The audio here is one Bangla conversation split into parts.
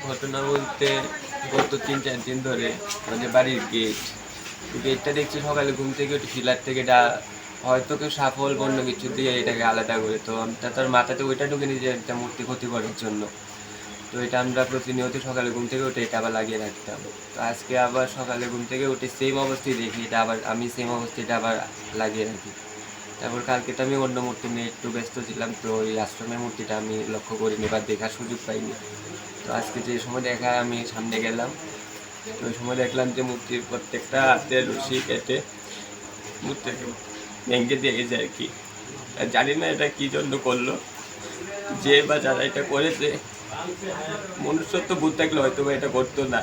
ঘটনা বলতে গত 3-4 দিন ধরে আমাদের বাড়ির গেটটা দেখছি সকালে ঘুম থেকে একটু ফিলার থেকে এটা হয়তো কেউ সাফল অন্য কিছু দিয়ে এটাকে আলাদা করে, তো তার মাথাতে ওইটা ঢুকে নিয়ে যে একটা মূর্তি ক্ষতি করার জন্য। তো এটা আমরা প্রতিনিয়ত সকালে ঘুম থেকে উঠে এটা আবার লাগিয়ে রাখতাম। তো আজকে আবার সকালে ঘুম থেকে উঠে সেম অবস্থায় দেখি এটা আবার আমি সেম অবস্থায় এটা আবার লাগিয়ে রাখি। তারপর কালকে তো আমি অন্য মূর্তি নিয়ে একটু ব্যস্ত ছিলাম, তো ওই আশ্রমের মূর্তিটা আমি লক্ষ্য করিনি বা দেখার সুযোগ পাইনি। তো আজকে যে সময় দেখা আমি সামনে গেলাম, তো ওই সময় দেখলাম যে মূর্তির প্রত্যেকটা হাতে রশি কেটে মূর্তিকে ভেঙে দিয়ে গেছে আর কি। জানি না এটা কী জন্য করলো, যে বা যারা এটা করেছে মনুষ্যত্ব বোধ থাকলে হয়তো বা এটা করতো না।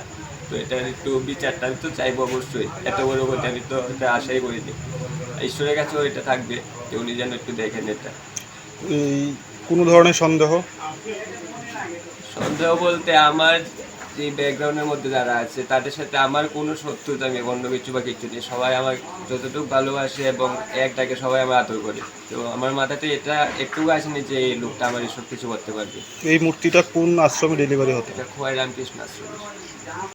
তো এটার একটু বিচারটা আমি তো চাইবো অবশ্যই, এত বড় কথা আমি তো এটা আশাই করিনি। ঈশ্বরের কাছেও এটা থাকবে যে উনি যেন একটু দেখেন এটা। এই কোনো ধরনের সন্দেহ? সন্দেহ বলতে আমার যে ব্যাকগ্রাউন্ডের মধ্যে যারা আছে তাদের সাথে আমার কোনো শত্রুতা নেই, অন্য কিছু বা কিছু নেই। সবাই আমার যতটুকু ভালোবাসে এবং একটাকে সবাই আমার আদর করে। তো আমার মাথাতে এটা একটুকু আসেনি যে এই লোকটা আমার এসব কিছু করতে পারবে। এই মূর্তিটা কোন আশ্রমে ডেলিভারি হতো? এটা খোয়াই রামকৃষ্ণ আশ্রম।